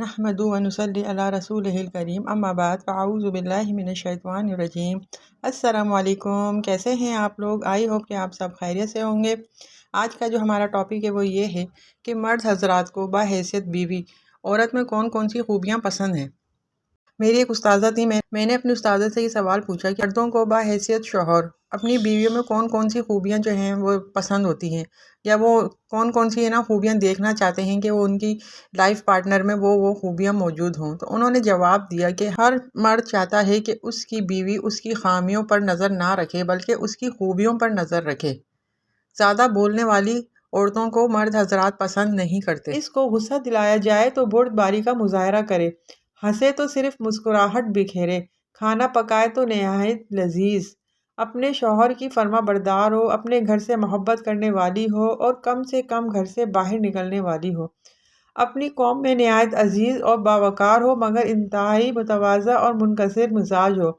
नहमदु व नुसल्ली अला रसूलिहिल करीम अम्मा बाद फ़अऊज़ु बिल्लाहि मिनश्शैतानिर्रजीम। अस्सलामुअलैकुम, कैसे हैं आप लोग? आई होप कि आप सब खैरियत से होंगे। आज का जो हमारा टॉपिक है वो ये है कि मर्द हज़रात को बाहैसियत बीवी औरत में कौन कौन सी खूबियाँ पसंद हैं। मेरी एक उस्तादा थी, मैंने अपनी उस्तादा से ये सवाल पूछा कि मर्दों को बाहैसियत शौहर अपनी बीवियों में कौन कौन सी खूबियाँ जो हैं वो पसंद होती हैं, या वो कौन कौन सी है ना खूबियाँ देखना चाहते हैं कि वो उनकी लाइफ पार्टनर में वो खूबियाँ मौजूद हों। तो उन्होंने जवाब दिया कि हर मर्द चाहता है कि उसकी बीवी उसकी खामियों पर नज़र ना रखे बल्कि उसकी खूबियों पर नज़र रखे। ज़्यादा बोलने वाली औरतों को मर्द हज़रात पसंद नहीं करते। इसको गुस्सा दिलाया जाए तो बुर्दबारी का मुजाहरा करे, हंसे तो सिर्फ मुस्कुराहट बिखेरे, खाना पकाए तो नहायत लजीज, अपने शौहर की फर्मा बरदार हो, अपने घर से मोहब्बत करने वाली हो और कम से कम घर से बाहर निकलने वाली हो, अपनी कौम में नहायत अजीज़ और बावकार हो मगर इंतहाई मुतवाज़ा और मुनकसिर मिजाज हो,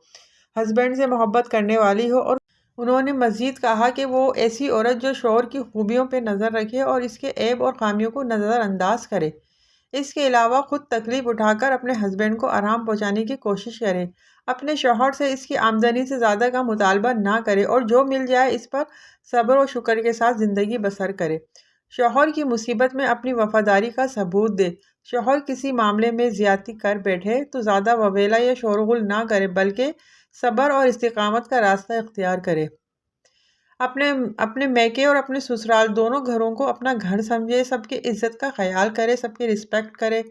हस्बैंड से मोहब्बत करने वाली हो। और उन्होंने मज़ीद कहा कि वो ऐसी औरत जो शौहर की खूबियों पर नज़र रखे और इसके ऐब और खामियों को नज़रअंदाज करे। इसके अलावा ख़ुद तकलीफ़ उठाकर अपने हस्बैंड को आराम पहुंचाने की कोशिश करे, अपने शौहर से इसकी आमदनी से ज़्यादा का मुतालबा ना करे और जो मिल जाए इस पर सब्र और शुक्र के साथ ज़िंदगी बसर करे। शौहर की मुसीबत में अपनी वफ़ादारी का सबूत दे। शौहर किसी मामले में ज़्यादती कर बैठे तो ज़्यादा ववेला या शोरगुल ना करे बल्कि सब्र और इस्तिकामत का रास्ता इख्तियार करे। अपने मैके और अपने ससुराल दोनों घरों को अपना घर समझे, सबकी इज्जत का ख्याल करे, सबकी रिस्पेक्ट करे,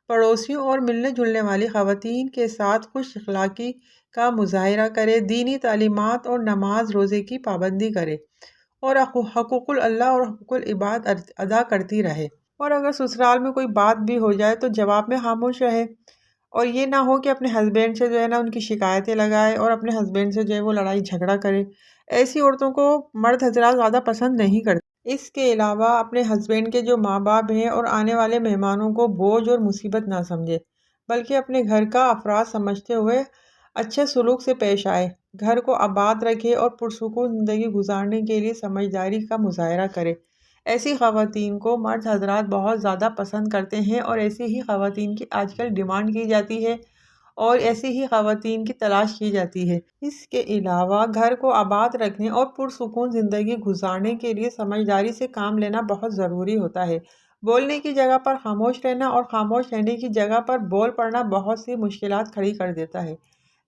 पड़ोसियों और मिलने जुलने वाली ख़वातीन के साथ खुश अखलाक़ी का मुजाहरा करे, दीनी तालीमात और नमाज रोज़े की पाबंदी करे और हकूक़ुल अल्लाह और हकूक़ुल इबाद अदा करती रहे। और अगर ससुराल में कोई बात भी हो जाए तो जवाब में खामोश रहे और ये ना हो कि अपने हस्बैंड से जो है ना उनकी शिकायतें लगाए और अपने हस्बैंड से जो है वो लड़ाई झगड़ा करे। ऐसी औरतों को मर्द हज़रात ज़्यादा पसंद नहीं करते। इसके अलावा अपने हस्बैंड के जो माँ बाप हैं और आने वाले मेहमानों को बोझ और मुसीबत ना समझे बल्कि अपने घर का अफराद समझते हुए अच्छे सलूक से पेश आए, घर को आबाद रखे और पुरसुकून ज़िंदगी गुजारने के लिए समझदारी का मुजाहरा करे। ऐसी ख़वातीन को मर्द हज़रात बहुत ज़्यादा पसंद करते हैं और ऐसी ही ख़वातीन की आजकल डिमांड की जाती है और ऐसी ही ख़वातीन की तलाश की जाती है। इसके अलावा घर को आबाद रखने और पुरसुकून ज़िंदगी गुजारने के लिए समझदारी से काम लेना बहुत ज़रूरी होता है। बोलने की जगह पर खामोश रहना और खामोश रहने की जगह पर बोल पड़ना बहुत सी मुश्किलात खड़ी कर देता है।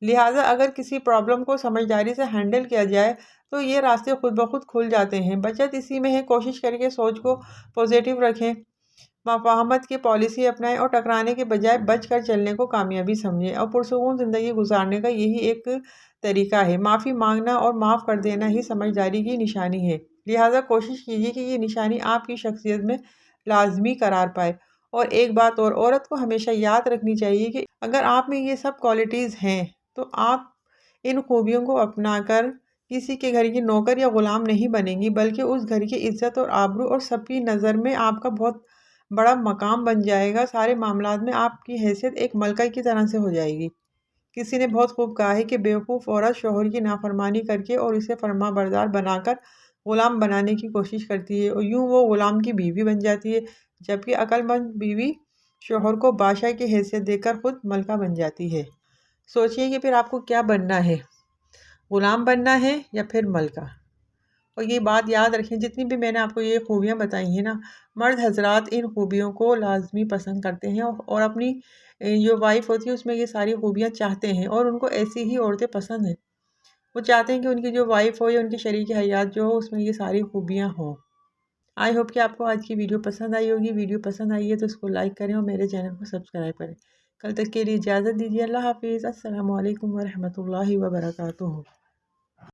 लिहाजा अगर किसी प्रॉब्लम को समझदारी से हैंडल किया जाए तो ये रास्ते खुद ब खुद खुल जाते हैं। बचत इसी में है, कोशिश करके सोच को पॉजिटिव रखें, मुफाहमत की पॉलिसी अपनाएं और टकराने के बजाय बच कर चलने को कामयाबी समझें और पुरसुकून ज़िंदगी गुजारने का यही एक तरीका है। माफ़ी मांगना और माफ़ कर देना ही समझदारी की निशानी है। लिहाजा कोशिश कीजिए कि ये निशानी आपकी शख्सियत में लाजमी करार पाए। और एक बात और, औरत को हमेशा याद रखनी चाहिए कि अगर आप में ये सब क्वालिटीज़ हैं तो आप इन खूबियों को अपनाकर किसी के घर की नौकर या ग़ुलाम नहीं बनेंगी बल्कि उस घर की इज़्ज़त और आबरू और सबकी नज़र में आपका बहुत बड़ा मकाम बन जाएगा। सारे मामलात में आपकी हैसियत एक मलका की तरह से हो जाएगी। किसी ने बहुत खूब कहा है कि बेवकूफ़ औरत शौहर की नाफरमानी करके और इसे फर्मा बरदार बनाकर ग़ुलाम बनाने की कोशिश करती है और यूँ वो ग़ुलाम की बीवी बन जाती है, जबकि अक्लमंद बीवी शौहर को बादशाह की हैसियत देकर खुद मलका बन जाती है। सोचिए कि फिर आपको क्या बनना है, ग़ुलाम बनना है या फिर मलका। और ये बात याद रखें, जितनी भी मैंने आपको ये खूबियाँ बताई हैं ना, मर्द हज़रात इन खूबियों को लाजमी पसंद करते हैं और अपनी जो वाइफ होती है उसमें ये सारी खूबियाँ चाहते हैं और उनको ऐसी ही औरतें पसंद हैं। वो चाहते हैं कि उनकी जो वाइफ हो या उनकी शरीक हयात जो हो उसमें ये सारी खूबियाँ हों। आई होप कि आपको आज की वीडियो पसंद आई होगी। वीडियो पसंद आई है तो इसको लाइक करें और मेरे चैनल को सब्सक्राइब करें। कल तक के लिए इजाज़त दीजिए। अल्लाह हाफ़िज़। अस्सलामु अलैकुम व रहमतुल्लाहि व बरकातुहू।